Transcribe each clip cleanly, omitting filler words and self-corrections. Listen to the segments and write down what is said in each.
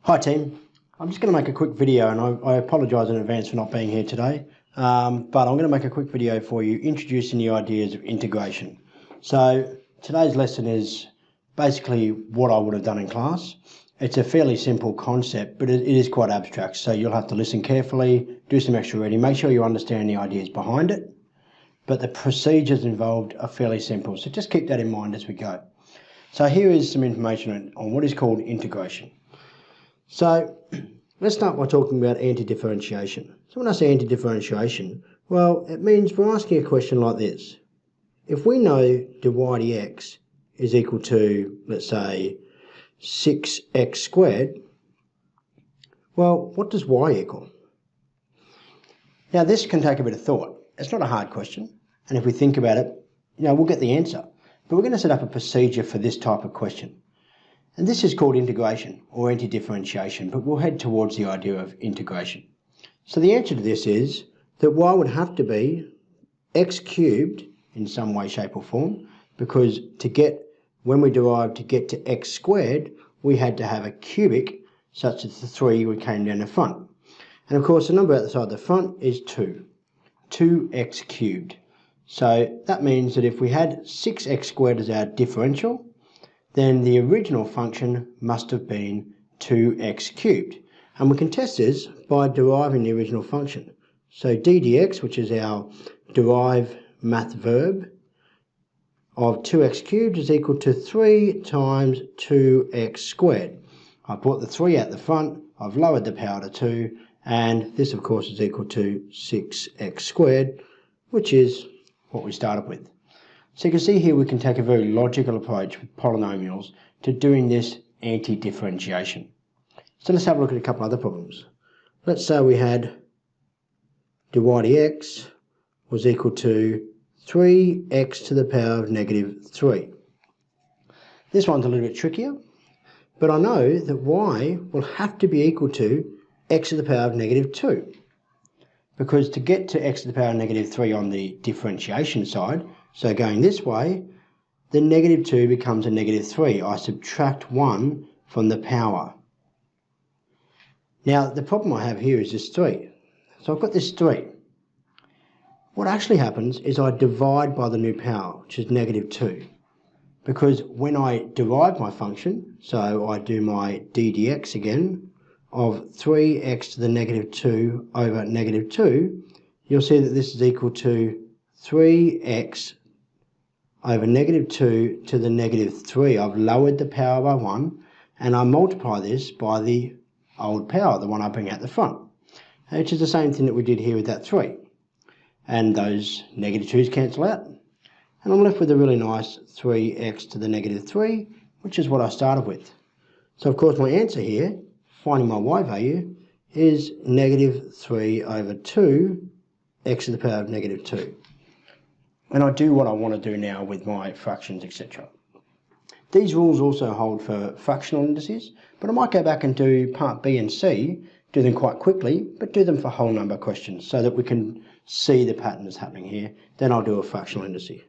Hi team, I'm just going to make a quick video, and I apologise in advance for not being here today, but I'm going to make a quick video for you introducing the ideas of integration. So today's lesson is basically what I would have done in class. It's a fairly simple concept, but it is quite abstract, so you'll have to listen carefully, do some extra reading, make sure you understand the ideas behind it, but the procedures involved are fairly simple, so just keep that in mind as we go. So here is some information on what is called integration. So let's start by talking about antidifferentiation. So when I say antidifferentiation, well, it means we're asking a question like this. If we know dy dx is equal to, let's say, 6x squared, well, what does y equal? Now this can take a bit of thought. It's not a hard question, and if we think about it, we'll get the answer. But we're going to set up a procedure for this type of question. And this is called integration or antidifferentiation, but we'll head towards the idea of integration. So the answer to this is that y would have to be x cubed in some way, shape or form, because when we derived to get to x squared, we had to have a cubic such that the 3 we came down the front. And of course the number outside the front is 2, 2x cubed. So that means that if we had 6x squared as our differential, then the original function must have been 2x cubed. And we can test this by deriving the original function. So d dx, which is our derive math verb, of 2x cubed is equal to 3 times 2x squared. I brought the 3 out the front, I've lowered the power to 2, and this of course is equal to 6x squared, which is what we started with. So you can see here we can take a very logical approach with polynomials to doing this anti-differentiation. So let's have a look at a couple other problems. Let's say we had dy dx was equal to 3x to the power of negative 3. This one's a little bit trickier, but I know that y will have to be equal to x to the power of negative 2. Because to get to x to the power of negative 3 on the differentiation side, so going this way, the negative 2 becomes a negative 3. I subtract 1 from the power. Now the problem I have here is this 3. So I've got this 3. What actually happens is I divide by the new power, which is negative 2. Because when I derive my function, so I do my d dx again, of 3x to the negative 2 over negative 2, you'll see that this is equal to 3x over negative 2 to the negative 3. I've lowered the power by 1, and I multiply this by the old power, the one I bring out the front, which is the same thing that we did here with that 3. And those negative 2's cancel out, and I'm left with a really nice 3x to the negative 3, which is what I started with. So of course my answer here, finding my y value, is negative 3 over 2 x to the power of negative 2. And I do what I want to do now with my fractions, etc. These rules also hold for fractional indices, but I might go back and do part B and C, do them quite quickly, but do them for whole number questions so that we can see the pattern that's happening here. Then I'll do a fractional indice.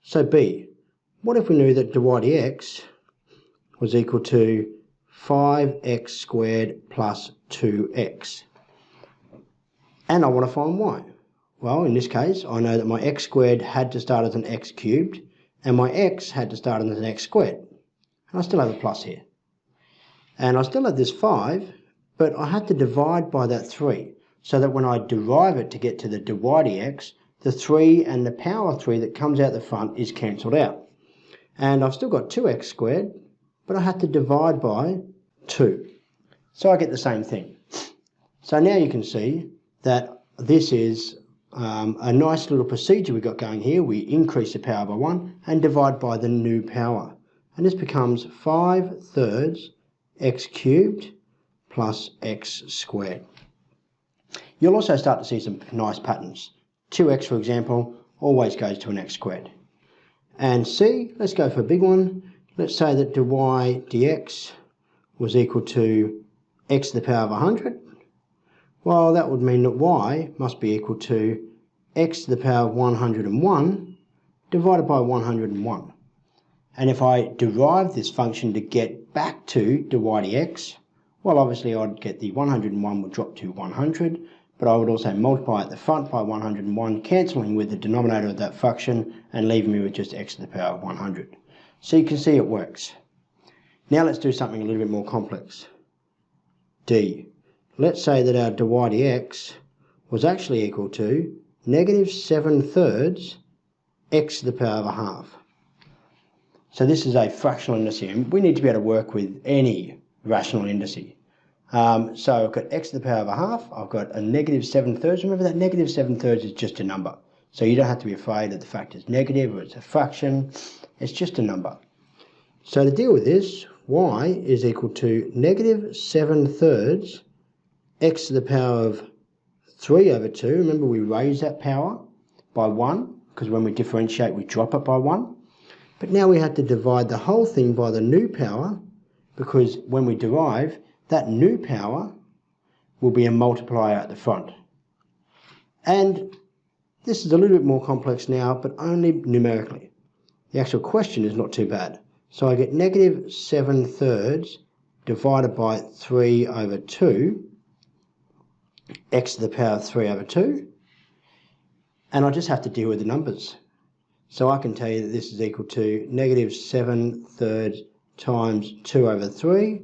So B, what if we knew that dy dx was equal to 5x squared plus 2x? And I want to find y. Well, in this case, I know that my x squared had to start as an x cubed, and my x had to start as an x squared. And I still have a plus here. And I still have this 5, but I had to divide by that 3, so that when I derive it to get to the dy dx, the 3 and the power 3 that comes out the front is cancelled out. And I've still got 2x squared, but I had to divide by 2. So I get the same thing. So now you can see that this is a nice little procedure we've got going here. We increase the power by 1 and divide by the new power. And this becomes 5/3 x cubed plus x squared. You'll also start to see some nice patterns. 2x, for example, always goes to an x squared. And C, let's go for a big one. Let's say that dy dx was equal to x to the power of 100. Well, that would mean that y must be equal to x to the power of 101 divided by 101. And if I derive this function to get back to dy dx, Well, obviously I'd get the 101 would drop to 100, but I would also multiply at the front by 101, cancelling with the denominator of that fraction and leaving me with just x to the power of 100. So you can see it works. Now let's do something a little bit more complex. D. Let's say that our dy dx was actually equal to negative 7/3 x to the power of a half. So this is a fractional index, and we need to be able to work with any rational indice. So I've got x to the power of a half, I've got a negative 7/3. Remember that negative 7/3 is just a number. So you don't have to be afraid that the fact is negative or it's a fraction, it's just a number. So to deal with this, y is equal to negative 7/3 x to the power of 3/2. Remember we raise that power by 1, because when we differentiate we drop it by 1. But now we have to divide the whole thing by the new power, because when we derive, that new power will be a multiplier at the front. And this is a little bit more complex now, but only numerically. The actual question is not too bad. So I get negative 7/3 divided by 3/2, x to the power of 3/2, and I just have to deal with the numbers. So I can tell you that this is equal to negative 7/3 times 2/3,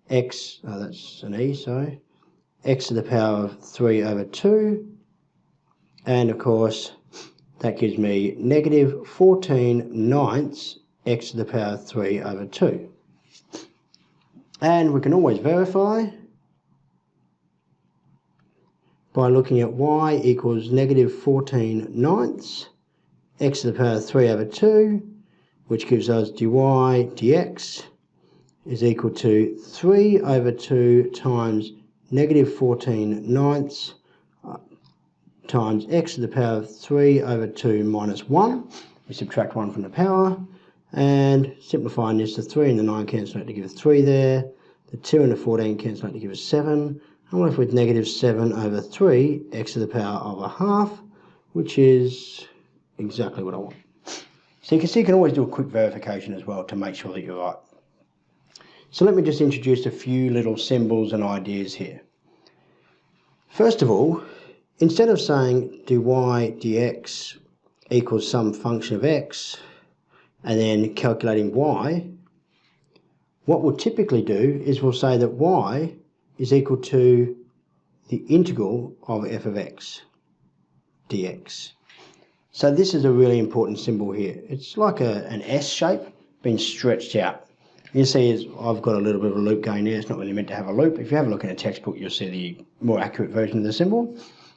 x, oh that's an e, sorry, x to the power of 3/2, and of course that gives me negative 14/9 x to the power of 3/2. And we can always verify by looking at y equals negative 14/9 x to the power of 3/2, which gives us dy dx is equal to 3/2 times negative 14/9 times x to the power of 3/2 minus 1. We subtract 1 from the power, and simplifying this, the 3 and the 9 cancel out to give us 3 there, the 2 and the 14 cancel out to give us 7, I'm left with negative 7/3 x to the power of a half, which is exactly what I want. So you can see you can always do a quick verification as well to make sure that you're right. So let me just introduce a few little symbols and ideas here. First of all, instead of saying dy dx equals some function of x and then calculating y, what we'll typically do is we'll say that y is equal to the integral of f of x dx. So this is a really important symbol here. It's like an S shape being stretched out. You see I've got a little bit of a loop going there. It's not really meant to have a loop. If you have a look in a textbook, you'll see the more accurate version of the symbol.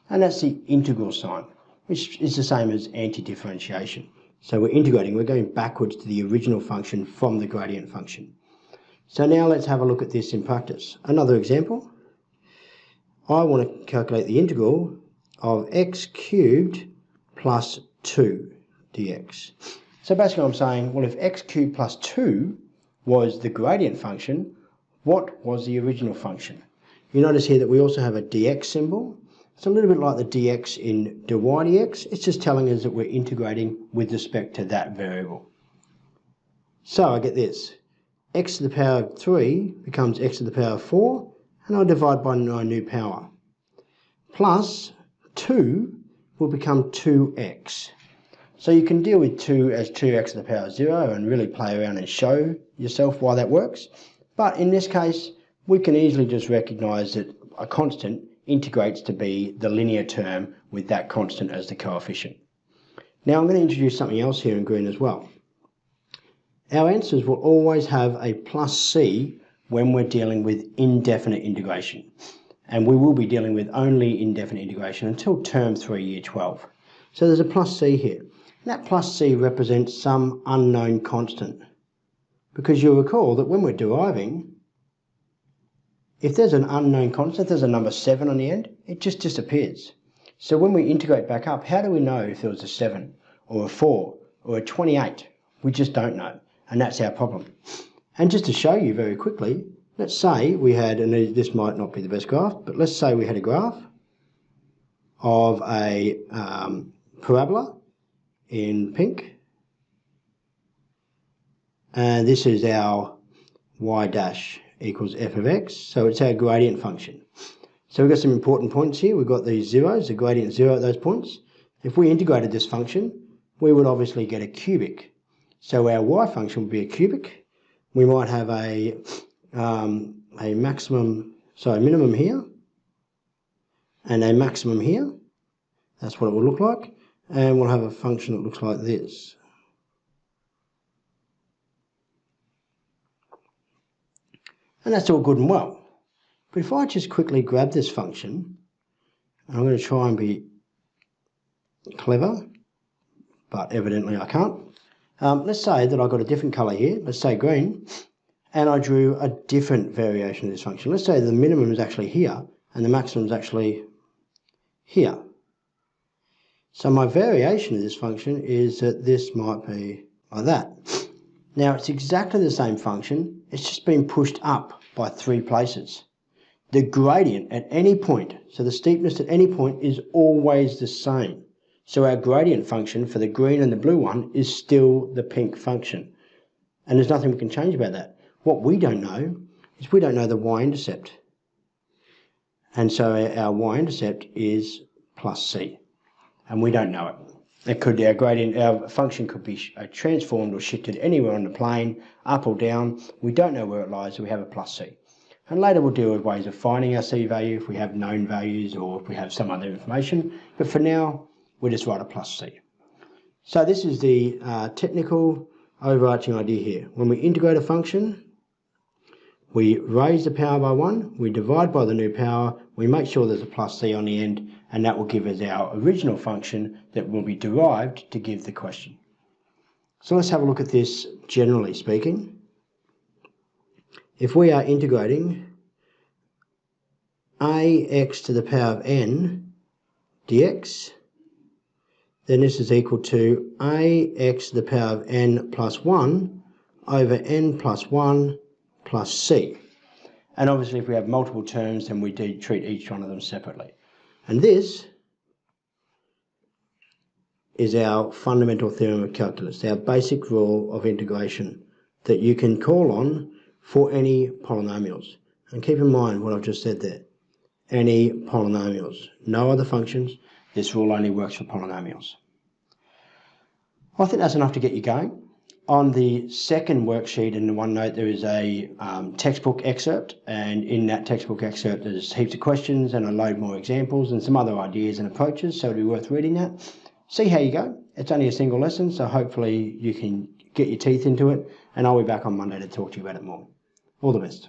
And that's the integral sign, which is the same as antidifferentiation. So we're integrating, we're going backwards to the original function from the gradient function. So now let's have a look at this in practice. Another example. I want to calculate the integral of x cubed plus 2 dx. So basically I'm saying, well, if x cubed plus 2 was the gradient function, what was the original function? You notice here that we also have a dx symbol. It's a little bit like the dx in dy dx. It's just telling us that we're integrating with respect to that variable. So I get this. X to the power of 3 becomes x to the power of 4, and I divide by my new power. Plus 2 will become 2x. So you can deal with 2 as 2x to the power of 0 and really play around and show yourself why that works. But in this case, we can easily just recognise that a constant integrates to be the linear term with that constant as the coefficient. Now I'm going to introduce something else here in green as well. Our answers will always have a plus c when we're dealing with indefinite integration. And we will be dealing with only indefinite integration until term 3, year 12. So there's a plus c here. And that plus c represents some unknown constant. Because you'll recall that when we're deriving, if there's an unknown constant, there's a number 7 on the end, it just disappears. So when we integrate back up, how do we know if there was a 7 or a 4 or a 28? We just don't know. And that's our problem. And just to show you very quickly, let's say we had, and this might not be the best graph, but let's say we had a graph of a parabola in pink. And this is our y dash equals f of x. So it's our gradient function. So we've got some important points here. We've got these zeros, the gradient 0 at those points. If we integrated this function, we would obviously get a cubic. So our y function would be a cubic. We might have a minimum here and a maximum here. That's what it will look like. And we'll have a function that looks like this. And that's all good and well. But if I just quickly grab this function, and I'm going to try and be clever, but evidently I can't. Let's say that I've got a different colour here, let's say green, and I drew a different variation of this function. Let's say the minimum is actually here, and the maximum is actually here. So my variation of this function is that this might be like that. Now it's exactly the same function, it's just been pushed up by 3 places. The gradient at any point, so the steepness at any point, is always the same. So our gradient function for the green and the blue one is still the pink function. And there's nothing we can change about that. What we don't know is we don't know the y-intercept. And so our y-intercept is plus c. And we don't know it. Our function could be transformed or shifted anywhere on the plane, up or down. We don't know where it lies, so we have a plus c. And later we'll deal with ways of finding our c value if we have known values or if we have some other information. But for now, we'll just write a plus c. So this is the technical overarching idea here. When we integrate a function, we raise the power by 1, we divide by the new power, we make sure there's a plus c on the end, and that will give us our original function that will be derived to give the question. So let's have a look at this generally speaking. If we are integrating ax to the power of n dx, then this is equal to ax to the power of n plus 1 over n plus 1 plus c. And obviously if we have multiple terms, then we do treat each one of them separately. And this is our fundamental theorem of calculus, our basic rule of integration that you can call on for any polynomials. And keep in mind what I've just said there. Any polynomials, no other functions. This rule only works for polynomials. I think that's enough to get you going. On the second worksheet in the OneNote, there is a textbook excerpt, and in that textbook excerpt there's heaps of questions and a load more examples and some other ideas and approaches, so it'll be worth reading that. See how you go. It's only a single lesson, so hopefully you can get your teeth into it, and I'll be back on Monday to talk to you about it more. All the best.